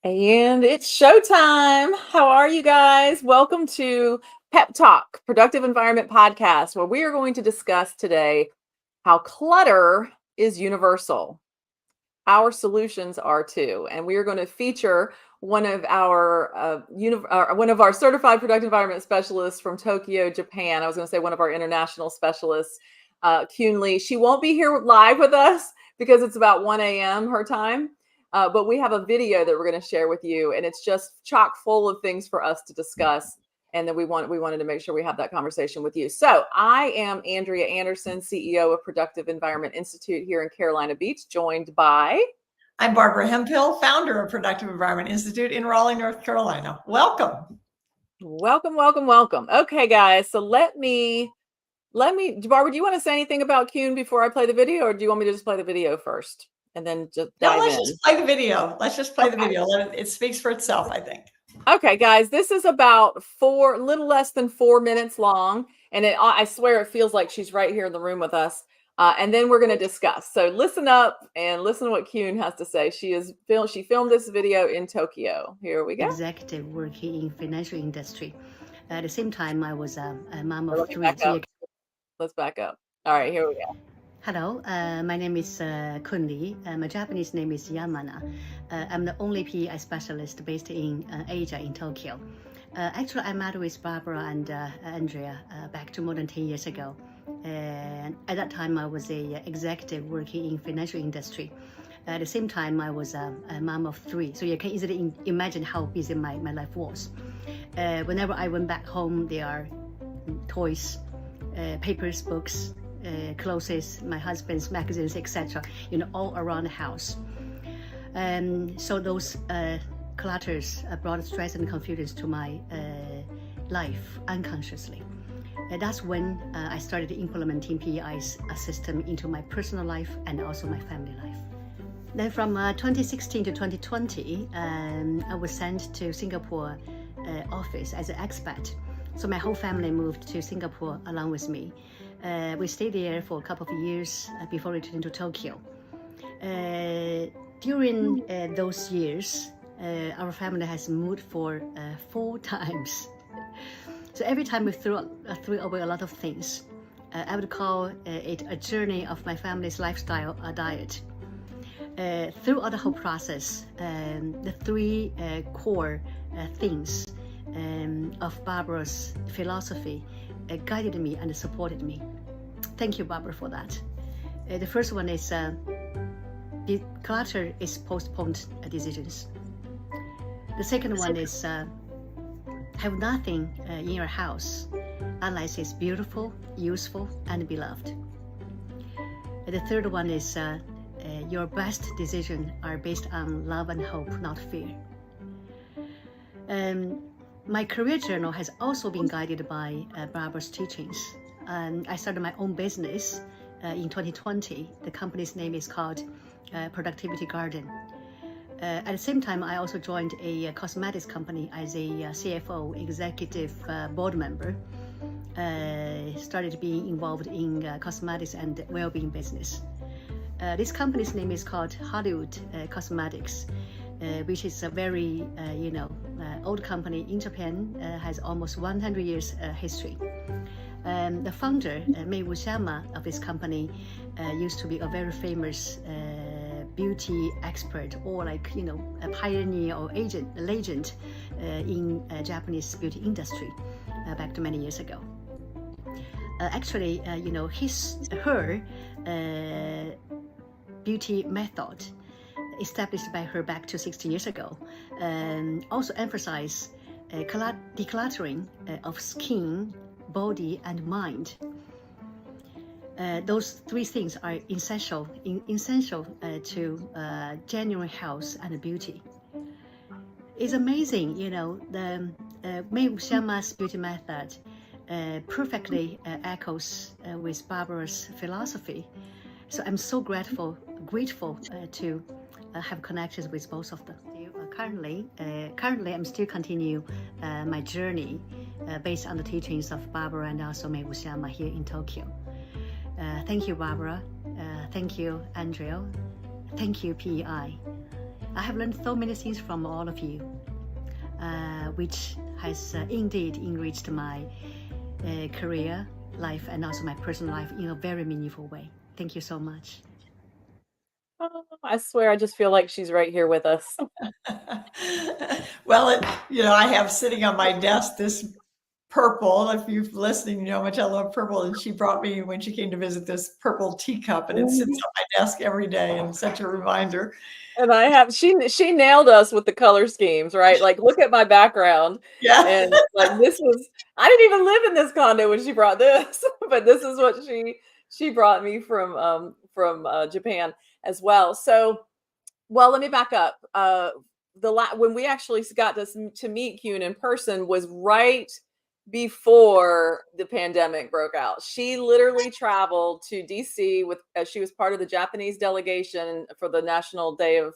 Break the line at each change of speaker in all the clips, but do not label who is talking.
And it's showtime. How are you guys? Welcome to Pep Talk, Productive Environment Podcast, where we are going to discuss today how clutter is universal. Our solutions are too, and we are going to feature one of our certified productive environment specialists from Tokyo, Japan. I was going to say one of our international specialists, Kyun Lee. She won't be here live with us because it's about 1 a.m. her time. But we have a video that we're going to share with you, and it's just chock full of things for us to discuss. And then we wanted to make sure we have that conversation with you. So I am Andrea Anderson, CEO of Productive Environment Institute here in Carolina Beach, joined by
I'm Barbara Hemphill, founder of Productive Environment Institute in Raleigh, North Carolina. Welcome.
Welcome. Okay, guys. So let me, Barbara, do you want to say anything about Kuhn before I play the video, or do you want me to just play the video first and then just dive in?
Just play the video. Let's just play the video. It speaks for itself, I think.
Okay, guys, this is about little less than 4 minutes long. And I swear it feels like she's right here in the room with us. And then we're going to discuss. So listen up and listen to what Kuhn has to say. She filmed this video in Tokyo. Here we go.
Executive working in financial industry. At the same time, I was a mom of three.
Let's back up. All right, here we go.
Hello, my name is Kunli. My Japanese name is Yamana. I'm the only PEI specialist based in Asia, in Tokyo. Actually, I met with Barbara and Andrea back to more than 10 years ago. And at that time, I was a executive working in financial industry. At the same time, I was a mom of three, so you can easily imagine how busy my life was. Whenever I went back home, there are toys, papers, books, clothes, my husband's magazines, etc. All around the house. So those clutters brought stress and confusion to my life unconsciously. That's when I started implementing PEI's system into my personal life and also my family life. Then from 2016 to 2020, I was sent to Singapore office as an expat. So my whole family moved to Singapore along with me. We stayed there for a couple of years before returning to Tokyo. During those years, our family has moved for 4 times. So every time we threw away a lot of things. I would call it a journey of my family's lifestyle diet. Throughout the whole process, the 3 core things of Barbara's philosophy guided me and supported me. Thank you, Barbara, for that. The first one is the clutter is postponed decisions. The second one is have nothing in your house unless it's beautiful, useful, and beloved. The third one is your best decisions are based on love and hope, not fear. My career journal has also been guided by Barbara's teachings. I started my own business in 2020. The company's name is called Productivity Garden. At the same time, I also joined a cosmetics company as a CFO, executive board member. Started being involved in cosmetics and well-being business. This company's name is called Hollywood Cosmetics, which is a very old company in Japan, has almost 100 years history. The founder, Mei Wuxiama, of this company used to be a very famous beauty expert, or a pioneer or legend in Japanese beauty industry back to many years ago. Actually, her beauty method established by her back to 60 years ago also emphasize decluttering of skin, body, and mind. Those 3 things are essential to genuine health and beauty. It's amazing, the Mei Wuxiama's beauty method perfectly echoes with Barbara's philosophy. So I'm so grateful to have connections with both of them. Currently, I'm still continue my journey based on the teachings of Barbara and also Mei Wuxiama here in Tokyo. Thank you, Barbara. Thank you, Andrea. Thank you, PEI. I have learned so many things from all of you, which has indeed enriched my career life and also my personal life in a very meaningful way. Thank you so much.
Oh, I swear, I just feel like she's right here with us.
Well, I have sitting on my desk this purple. If you're listening, you know how much I love purple. And she brought me, when she came to visit, this purple teacup, and it sits on my desk every day, and such a reminder.
And I have she nailed us with the color schemes, right? Like, look at my background.
Yeah.
And like, this was, I didn't even live in this condo when she brought this, but this is what she brought me from Japan as well. So, well, let me back up. When we actually got to meet Kyun in person was right before the pandemic broke out. She literally traveled to DC with, she was part of the Japanese delegation for the National Day of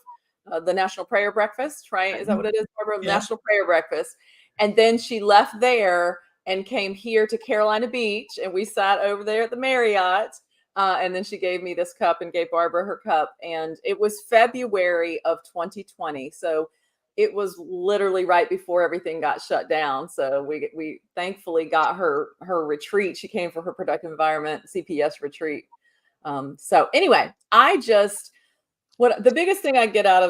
the National Prayer Breakfast, right? Is that what it is, Barbara?
Yeah.
National Prayer Breakfast. And then she left there and came here to Carolina Beach, and we sat over there at the Marriott. And then she gave me this cup and gave Barbara her cup. And it was February of 2020. So it was literally right before everything got shut down. So we thankfully got her retreat. She came for her productive environment CPS retreat. So anyway, what the biggest thing I get out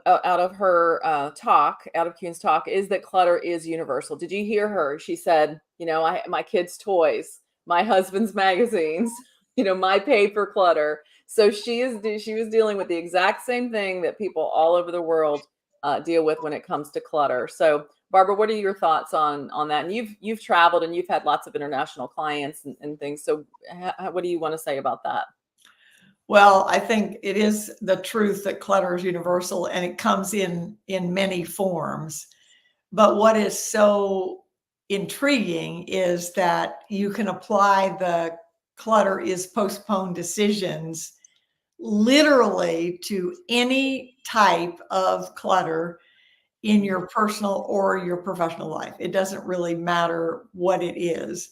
of her talk, out of Kyun's talk, is that clutter is universal. Did you hear her? She said, my kids' toys, my husband's magazines, my paper clutter. So she was dealing with the exact same thing that people all over the world deal with when it comes to clutter. So Barbara, what are your thoughts on that? And you've traveled and you've had lots of international clients and things. So what do you want to say about that?
Well, I think it is the truth that clutter is universal, and it comes in many forms. But what is so intriguing is that you can apply the clutter is postponed decisions literally to any type of clutter in your personal or your professional life. It doesn't really matter what it is.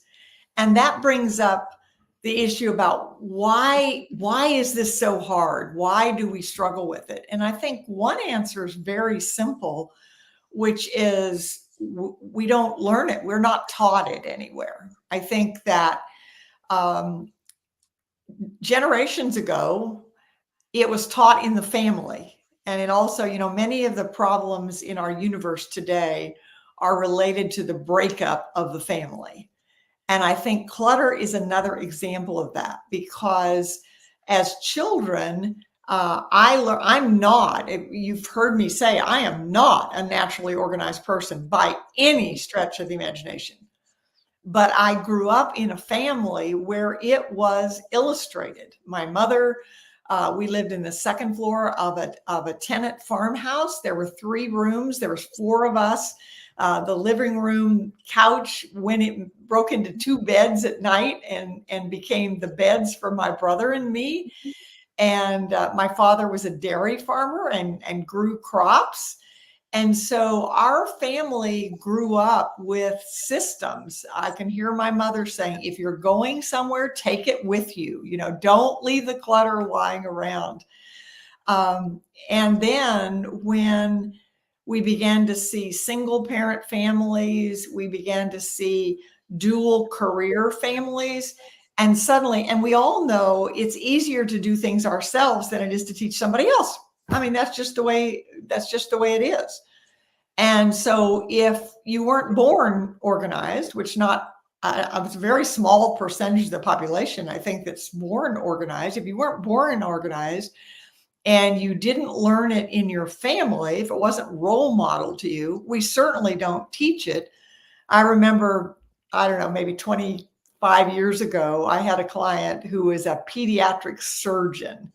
And that brings up the issue about why is this so hard? Why do we struggle with it? And I think one answer is very simple, which is we don't learn it. We're not taught it anywhere. I think that generations ago, it was taught in the family. And it also, many of the problems in our universe today are related to the breakup of the family. And I think clutter is another example of that, because as children, I'm not, you've heard me say, I am not a naturally organized person by any stretch of the imagination. But I grew up in a family where it was illustrated. My mother, we lived in the second floor of a tenant farmhouse. There were 3 rooms. There was 4 of us. The living room couch, when it broke into 2 beds at night and became the beds for my brother and me. And my father was a dairy farmer and grew crops. And so our family grew up with systems. I can hear my mother saying, if you're going somewhere, take it with you. Don't leave the clutter lying around. And then when we began to see single parent families, we began to see dual career families. And suddenly, and we all know it's easier to do things ourselves than it is to teach somebody else. I mean, that's just the way it is. And so if you weren't born organized, which not a very small percentage of the population, I think, that's born organized. If you weren't born organized and you didn't learn it in your family, if it wasn't role model to you, we certainly don't teach it. I remember, I don't know, maybe 25 years ago, I had a client who was a pediatric surgeon.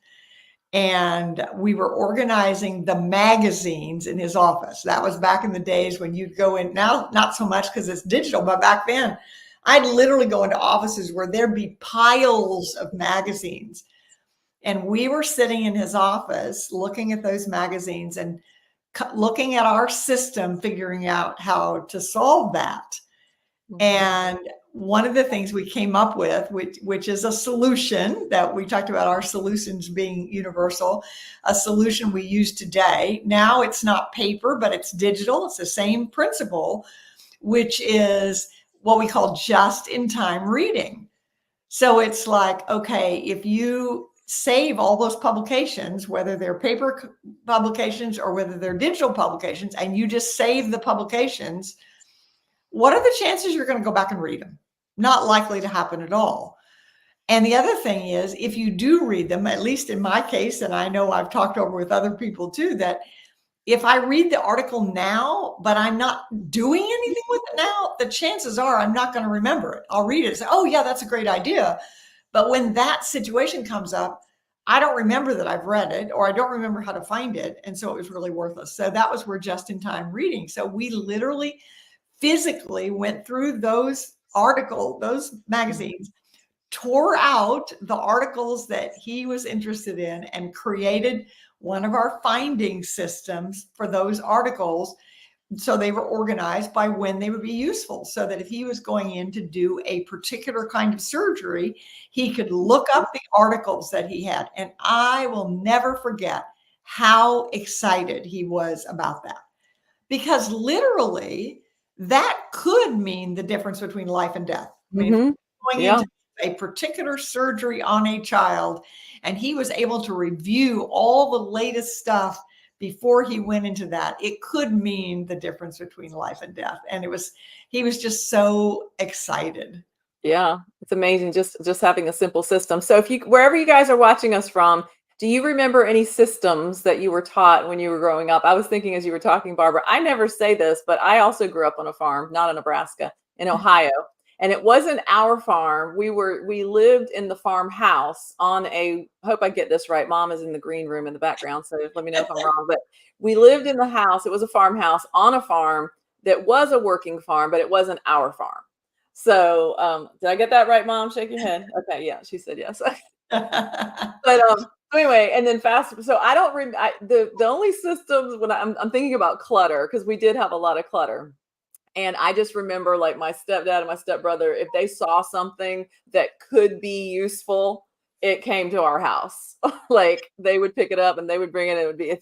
And we were organizing the magazines in his office. That was back in the days when you'd go in. Now, not so much because it's digital, but back then, I'd literally go into offices where there'd be piles of magazines. And we were sitting in his office looking at those magazines and looking at our system, figuring out how to solve that. And one of the things we came up with, which is a solution that we talked about, our solutions being universal, a solution we use today. Now it's not paper, but it's digital. It's the same principle, which is what we call just-in-time reading. So it's like, okay, if you save all those publications, whether they're paper publications or whether they're digital publications, and you just save the publications, what are the chances you're going to go back and read them? Not likely to happen at all. And the other thing is, if you do read them, at least in my case, and I know I've talked over with other people too, that if I read the article now, but I'm not doing anything with it now, the chances are I'm not going to remember it. I'll read it and say, oh yeah, that's a great idea. But when that situation comes up, I don't remember that I've read it, or I don't remember how to find it. And so it was really worthless. So that was where just-in-time reading. So we literally physically went through those magazines, tore out the articles that he was interested in, and created one of our finding systems for those articles. So they were organized by when they would be useful, so that if he was going in to do a particular kind of surgery, he could look up the articles that he had. And I will never forget how excited he was about that, because literally that could mean the difference between life and death. I mean, going into a particular surgery on a child, and he was able to review all the latest stuff before he went into that, it could mean the difference between life and death. And he was just so excited.
Yeah, it's amazing just having a simple system. So wherever you guys are watching us from, do you remember any systems that you were taught when you were growing up? I was thinking as you were talking, Barbara, I never say this, but I also grew up on a farm, not in Nebraska, in Ohio. And it wasn't our farm. We lived in the farmhouse on hope I get this right. Mom is in the green room in the background, so let me know if I'm wrong. But we lived in the house. It was a farmhouse on a farm that was a working farm, but it wasn't our farm. So did I get that right, Mom? Shake your head. Okay, yeah, she said yes. But anyway, and then so I don't the only systems when I'm thinking about clutter, because we did have a lot of clutter. And I just remember, like, my stepdad and my stepbrother, if they saw something that could be useful, it came to our house. Like, they would pick it up and they would bring it. It would be,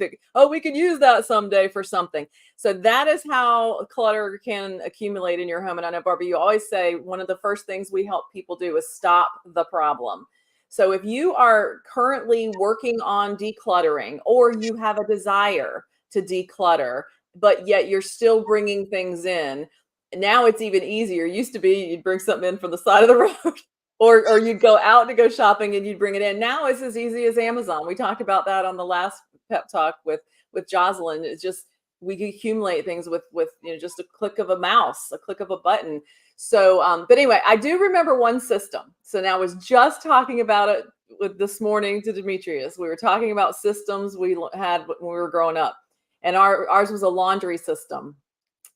we could use that someday for something. So that is how clutter can accumulate in your home. And I know, Barbara, you always say one of the first things we help people do is stop the problem. So if you are currently working on decluttering, or you have a desire to declutter, but yet you're still bringing things in, now it's even easier. It used to be you'd bring something in from the side of the road, or you'd go out to go shopping and you'd bring it in. Now it's as easy as Amazon. We talked about that on the last pep talk with Jocelyn. It's just, we can accumulate things with just a click of a mouse, a click of a button. So but anyway, I do remember one system. So now I was just talking about it this morning to Demetrius. We were talking about systems we had when we were growing up. And ours was a laundry system.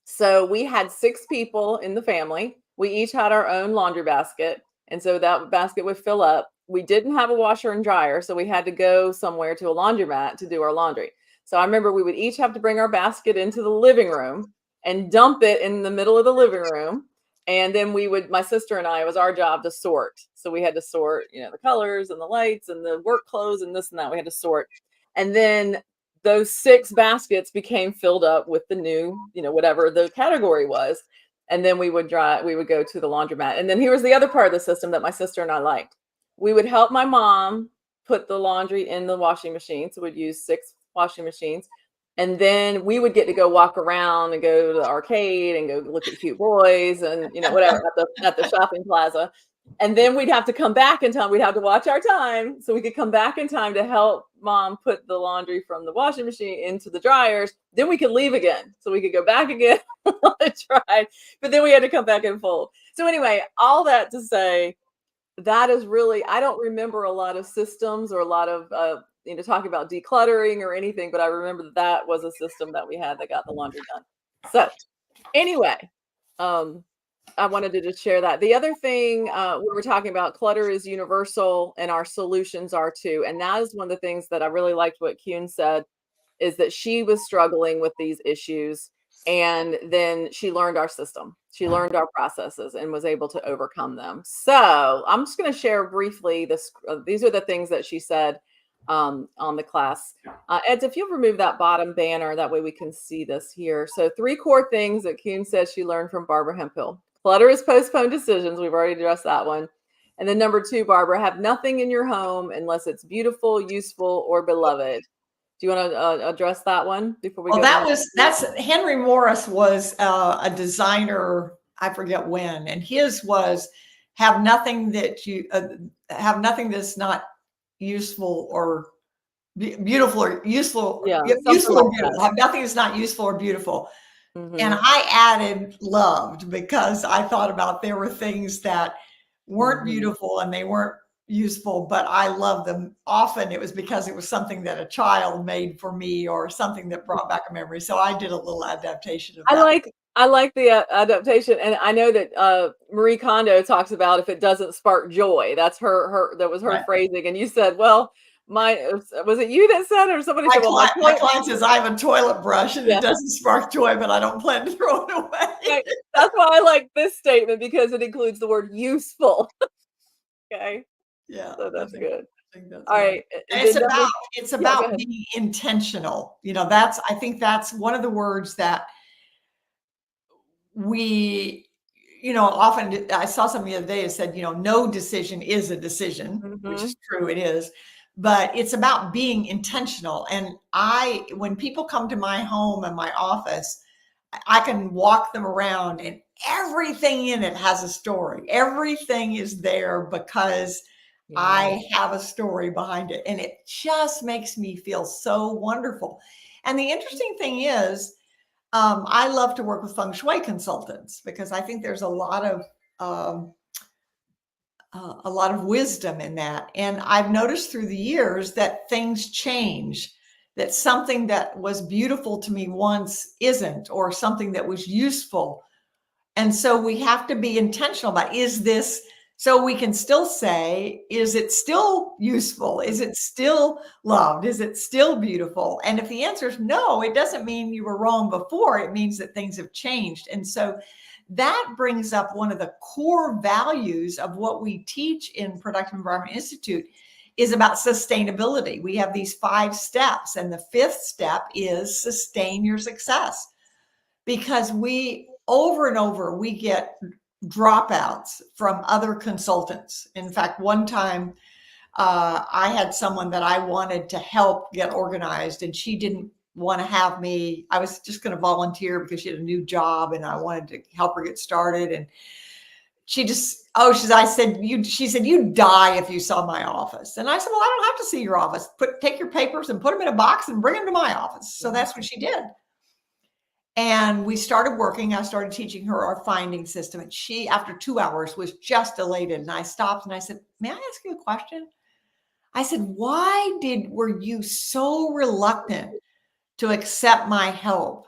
So we had 6 people in the family. We each had our own laundry basket. And so that basket would fill up. We didn't have a washer and dryer, so we had to go somewhere to a laundromat to do our laundry. So I remember we would each have to bring our basket into the living room and dump it in the middle of the living room. And then my sister and I, it was our job to sort. So we had to sort, the colors and the lights and the work clothes and this and that. We had to sort. And then those 6 baskets became filled up with the new, whatever the category was. And then we would go to the laundromat. And then here was the other part of the system that my sister and I liked. We would help my mom put the laundry in the washing machine. So we'd use 6 washing machines. And then we would get to go walk around and go to the arcade and go look at cute boys and, whatever at the shopping plaza. And then we'd have to come back in time. We'd have to watch our time so we could come back in time to help Mom put the laundry from the washing machine into the dryers. Then we could leave again. So we could go back again while it dried. But then we had to come back and fold. So anyway, all that to say, that is really, I don't remember a lot of systems or a lot of, talking about decluttering or anything, but I remember that was a system that we had that got the laundry done. So anyway, I wanted to just share that. The other thing we were talking about, clutter is universal and our solutions are too. And that is one of the things that I really liked what Kuhn said, is that she was struggling with these issues. And then she learned our system. She learned our processes and was able to overcome them. So I'm just going to share briefly this. These are the things that she said on the class. Ed, if you'll remove that bottom banner, that way we can see this here. So 3 core things that Kuhn says she learned from Barbara Hemphill. Clutter is postponed decisions. We've already addressed that one. And then number 2, Barbara, have nothing in your home unless it's beautiful, useful, or beloved. Do you want to address that one before we go?
That's Henry Morris was a designer, I forget when, and his was have nothing that you have nothing that's not useful or beautiful or useful.
Yeah,
useful
like
or beautiful. Have nothing that's not useful or beautiful.
Mm-hmm.
And I added loved because I thought about there were things that weren't beautiful and they weren't useful, but I love them. Often it was because it was something that a child made for me or something that brought back a memory. So I did a little adaptation of that.
I like the adaptation, and I know that Marie Kondo talks about if it doesn't spark joy. That's her that was her
Right.
phrasing. And you said, well, was it you that said, or somebody said, well,
my client says I have a toilet brush and it doesn't spark joy, but I don't plan to throw it away.
Right. That's why I like this statement, because it includes the word useful. Okay.
Yeah.
So that's good.
That's
all right.
It's about being intentional. You know, I think that's one of the words that we, often, I saw something the other day that said, no decision is a decision, which is true, it is. But it's about being intentional. And when people come to my home and my office, I can walk them around and everything in it has a story. Everything is there because I have a story behind it. And it just makes me feel so wonderful. And the interesting thing is, I love to work with feng shui consultants because I think there's a lot of wisdom in that. And I've noticed through the years that things change, that something that was beautiful to me once isn't, or something that was useful. And so we have to be intentional about, is this, so we can still say, is it still useful? Is it still loved? Is it still beautiful? And if the answer is no, it doesn't mean you were wrong before. It means that things have changed. And so that brings up one of the core values of what we teach in Productive Environment Institute is about sustainability. We have these 5 steps, and the 5th step is sustain your success, because over and over, we get dropouts from other consultants. In fact, one time I had someone that I wanted to help get organized, and she didn't want to have me. I was just going to volunteer because she had a new job and I wanted to help her get started. And she said, you'd die if you saw my office. And I said, well, I don't have to see your office. Take your papers and put them in a box and bring them to my office. So that's what she did. And we started working. I started teaching her our finding system. And she, after 2 hours, was just elated. And I stopped and I said, may I ask you a question? I said, why were you so reluctant to accept my help?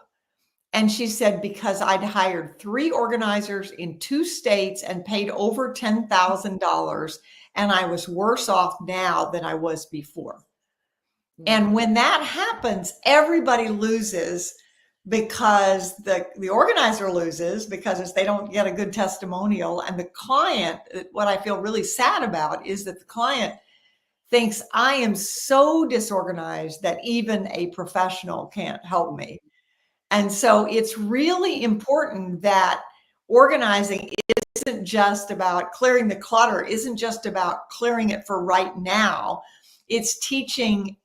And she said, because I'd hired 3 organizers in 2 states and paid over $10,000. And I was worse off now than I was before. And when that happens, everybody loses, because the organizer loses because they don't get a good testimonial. And the client, what I feel really sad about is that the client thinks I am so disorganized that even a professional can't help me. And so it's really important that organizing isn't just about clearing the clutter, isn't just about clearing it for right now. It's teaching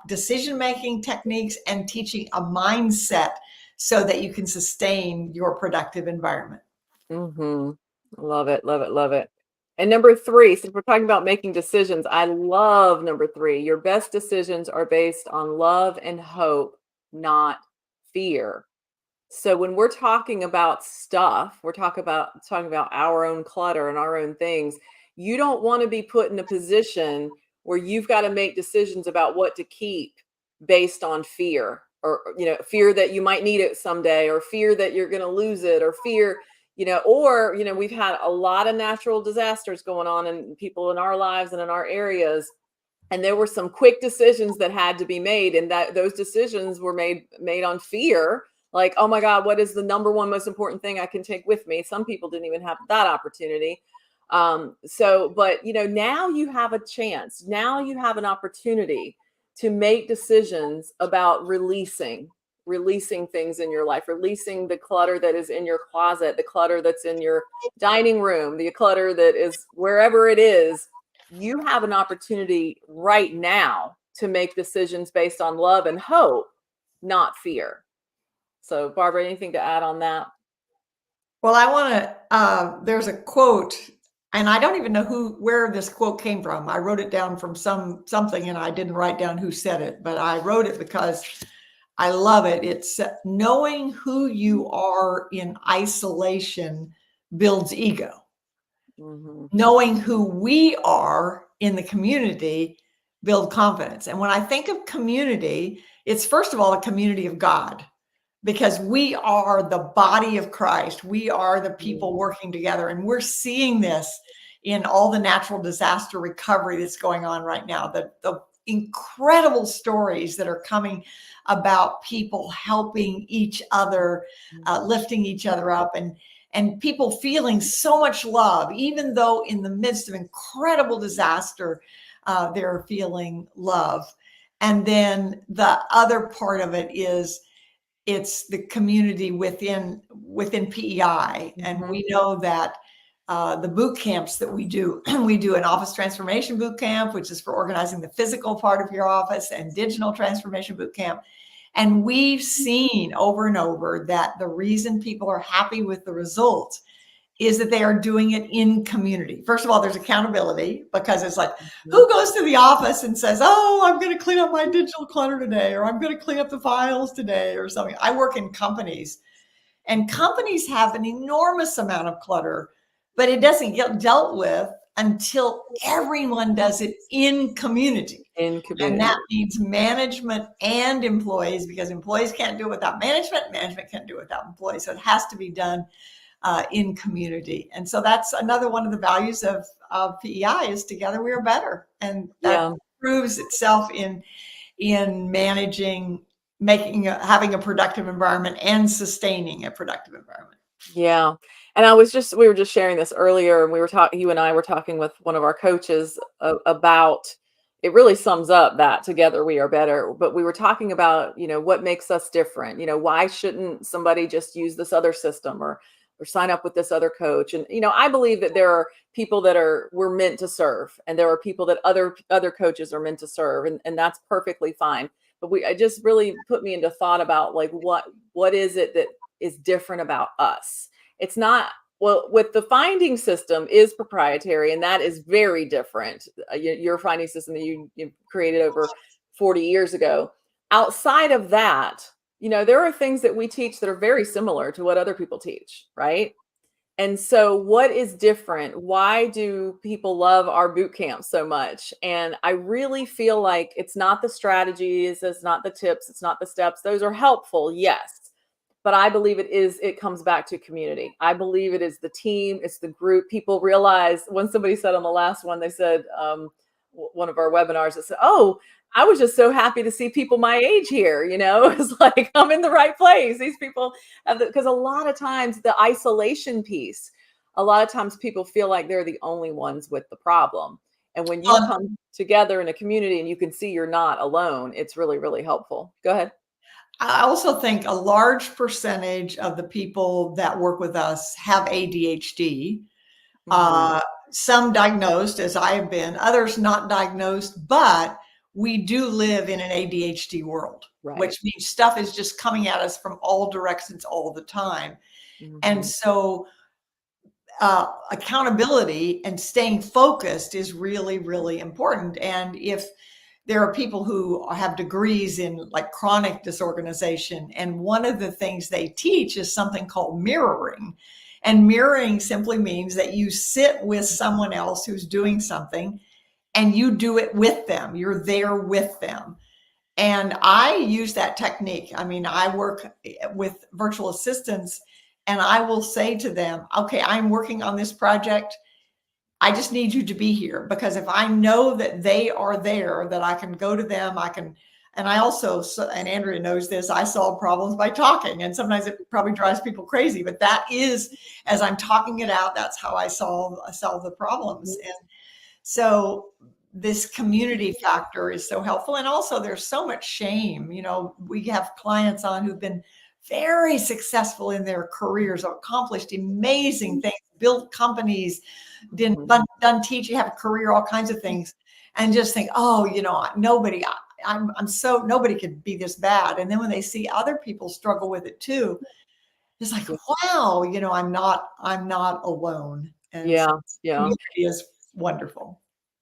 decision-making techniques and teaching a mindset so that you can sustain your productive environment.
Love it, love it, love it. And number 3, since we're talking about making decisions, I love number 3. Your best decisions are based on love and hope, not fear. So when we're talking about stuff, we're talking about our own clutter and our own things. You don't want to be put in a position where you've got to make decisions about what to keep based on fear, or fear that you might need it someday, or fear that you're going to lose it, or fear, we've had a lot of natural disasters going on in people in our lives and in our areas. And there were some quick decisions that had to be made, and that those decisions were made on fear Like, oh my God, what is the number one most important thing I can take with me? Some people didn't even have that opportunity. But now you have a chance. Now you have an opportunity to make decisions about releasing things in your life, releasing the clutter that is in your closet, the clutter that's in your dining room, the clutter that is wherever it is. You have an opportunity right now to make decisions based on love and hope, not fear. So, Barbara, anything to add on that?
Well, I want to, there's a quote, and I don't even know where this quote came from. I wrote it down from something, and I didn't write down who said it, but I wrote it because I love it. It's knowing who you are in isolation builds ego. Knowing who we are in the community build confidence. And when I think of community, it's first of all a community of God, because we are the body of Christ. We are the people working together, and we're seeing this in all the natural disaster recovery that's going on right now. The incredible stories that are coming about people helping each other, lifting each other up, and people feeling so much love, even though in the midst of incredible disaster, they're feeling love. And then the other part of it is it's the community within PEI. And we know that the boot camps that we do an office transformation boot camp, which is for organizing the physical part of your office, and digital transformation boot camp. And we've seen over and over that the reason people are happy with the results is that they are doing it in community. First of all, there's accountability, because it's like, who goes to the office and says, oh, I'm going to clean up my digital clutter today, or I'm going to clean up the files today, or something. I work in companies, and companies have an enormous amount of clutter, but it doesn't get dealt with until everyone does it in community. And that means management and employees, because employees can't do it without management. Management can't do it without employees. So it has to be done in community. And so that's another one of the values of PEI is together we are better. And that proves itself in managing, having a productive environment and sustaining a productive environment.
Yeah. And we were just sharing this earlier, and you and I were talking with one of our coaches about, it really sums up that together we are better. But we were talking about, what makes us different? Why shouldn't somebody just use this other system or sign up with this other coach? And, I believe that there are people that we're meant to serve, and there are people that other coaches are meant to serve. And that's perfectly fine. But it just really put me into thought about, like, what is it that is different about us? It's not, well, with the finding system is proprietary, and that is very different. Your finding system that you created over 40 years ago. Outside of that, there are things that we teach that are very similar to what other people teach, right? And so what is different? Why do people love our boot camp so much? And I really feel like it's not the strategies, it's not the tips, it's not the steps. Those are helpful, yes. But I believe it comes back to community. I believe it is the team, it's the group. People realize, when somebody said on the last one, they said, one of our webinars, it said, oh, I was just so happy to see people my age here. It's like, I'm in the right place. These people have, because a lot of times the isolation piece, a lot of times people feel like they're the only ones with the problem. And when you come together in a community and you can see you're not alone, it's really, really helpful. Go ahead.
I also think a large percentage of the people that work with us have ADHD. Some diagnosed, as I have been, others not diagnosed, but we do live in an ADHD world, which means stuff is just coming at us from all directions all the time. And so accountability and staying focused is really, really important. And if there are people who have degrees in like chronic disorganization, and one of the things they teach is something called mirroring. And mirroring simply means that you sit with someone else who's doing something and you do it with them. You're there with them. And I use that technique. I mean, I work with virtual assistants, and I will say to them, okay, I'm working on this project. I just need you to be here, because if I know that they are there, that I can go to them, And I also, and Andrea knows this, I solve problems by talking. And sometimes it probably drives people crazy, but that is, as I'm talking it out, that's how I solve the problems. And so this community factor is so helpful. And also there's so much shame. You know, we have clients on who've been very successful in their careers, accomplished amazing things, built companies, done teaching, have a career, all kinds of things. And just think, oh, you know, nobody could be this bad. And then when they see other people struggle with it too, it's like, wow, you know, I'm not alone. And
Yeah.
community is wonderful.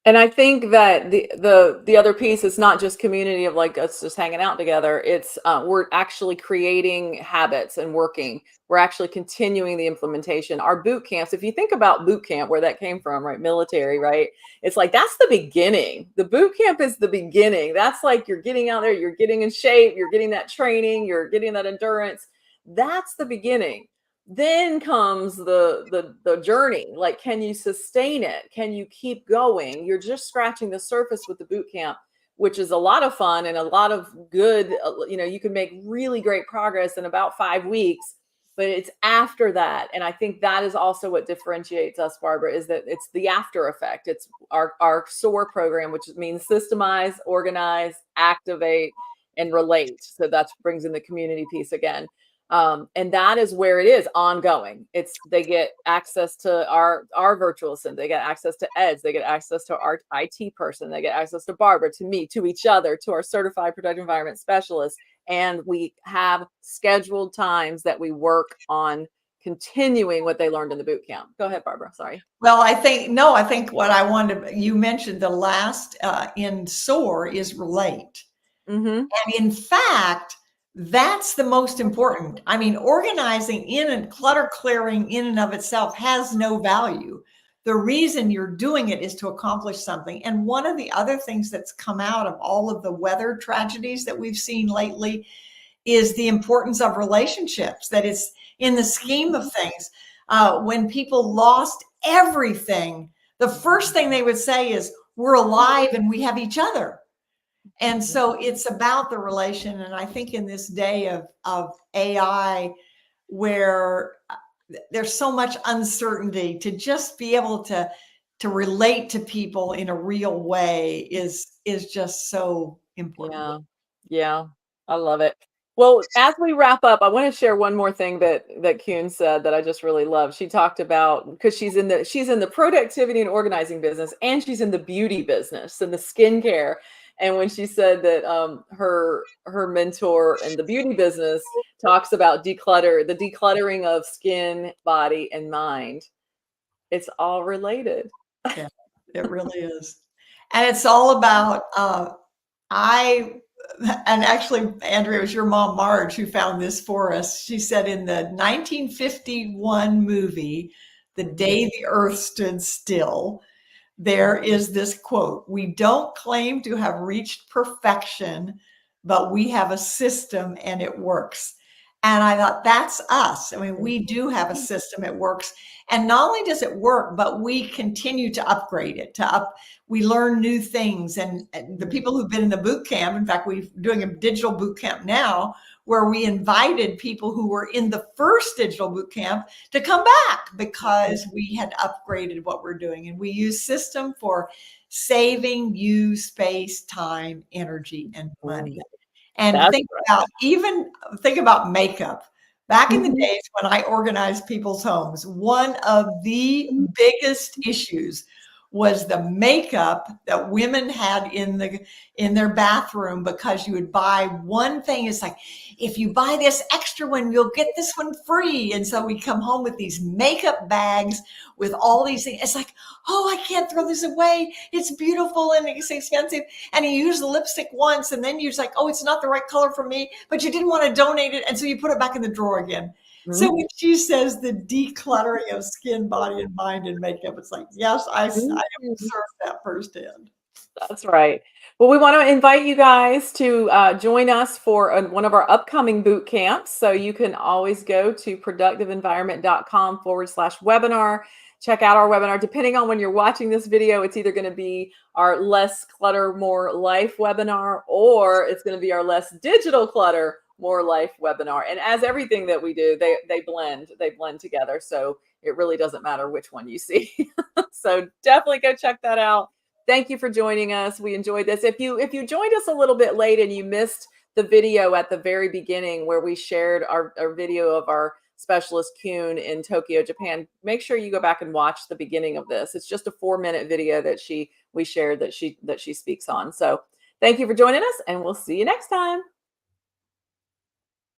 And I think that the other piece is not just community of like us just hanging out together. It's we're actually creating habits and working. We're actually continuing the implementation. Our boot camps, if you think about boot camp, where that came from, right? Military, right? It's like that's the beginning. The boot camp is the beginning. That's like you're getting out there, you're getting in shape, you're getting that training, you're getting that endurance. That's the beginning. Then comes the journey. Like, can you sustain it? Can you keep going? You're just scratching the surface with the boot camp, which is a lot of fun and a lot of good. You know, you can make really great progress in about 5 weeks, but it's after that. And I think that is also what differentiates us, Barbara, is that it's the after effect. It's our SOAR program, which means systemize, organize, activate, and relate. So that brings in the community piece again. And that is where it is ongoing. They get access to our virtual assistant, they get access to Eds, they get access to our IT person, they get access to Barbara, to me, to each other, to our certified protected environment specialist. And we have scheduled times that we work on continuing what they learned in the boot camp. Go ahead, Barbara. Sorry.
Well, I think what I wanted, you mentioned the last in SOAR is relate. And in fact, that's the most important. I mean, organizing in and clutter clearing in and of itself has no value. The reason you're doing it is to accomplish something. And one of the other things that's come out of all of the weather tragedies that we've seen lately is the importance of relationships. That is, in the scheme of things, when people lost everything, the first thing they would say is, we're alive and we have each other. And so it's about the relation. And I think in this day of AI, where there's so much uncertainty, to just be able to relate to people in a real way is just so important.
Yeah. I love it. Well, as we wrap up, I want to share one more thing that Kuhn said that I just really love. She talked about, because she's in the productivity and organizing business, and she's in the beauty business and the skincare. And when she said that her mentor in the beauty business talks about the decluttering of skin, body, and mind, it's all related.
Yeah, it really is. And it's all about and actually, Andrea, it was your mom, Marge, who found this for us. She said in the 1951 movie, The Day the Earth Stood Still, there is this quote: "We don't claim to have reached perfection, but we have a system and it works." And I thought, that's us. I mean, we do have a system, it works. And not only does it work, but we continue to upgrade it, we learn new things. And the people who've been in the boot camp, in fact, we're doing a digital boot camp now, where we invited people who were in the first digital boot camp to come back, because we had upgraded what we're doing. And we use system for saving you space, time, energy, and money. And think about makeup. Back in the days when I organized people's homes, one of the biggest issues was the makeup that women had in their bathroom, because you would buy one thing. It's like, if you buy this extra one, you'll get this one free. And so we come home with these makeup bags with all these things. It's like, oh, I can't throw this away. It's beautiful and it's expensive. And you use the lipstick once, and then you're just like, oh, it's not the right color for me, but you didn't want to donate it. And so you put it back in the drawer again. So when she says the decluttering of skin, body, and mind and makeup, it's like, yes, I observed that firsthand.
That's right. Well, we want to invite you guys to join us for one of our upcoming boot camps. So you can always go to productiveenvironment.com/webinar. Check out our webinar. Depending on when you're watching this video, it's either going to be our Less Clutter, More Life webinar, or it's going to be our Less Digital Clutter, More Life webinar. And as everything that we do, they blend together. So it really doesn't matter which one you see. So definitely go check that out. Thank you for joining us. We enjoyed this. If you joined us a little bit late and you missed the video at the very beginning where we shared our video of our specialist Kuhn in Tokyo, Japan, make sure you go back and watch the beginning of this. It's just a 4-minute video that we shared that she speaks on. So thank you for joining us, and we'll see you next time.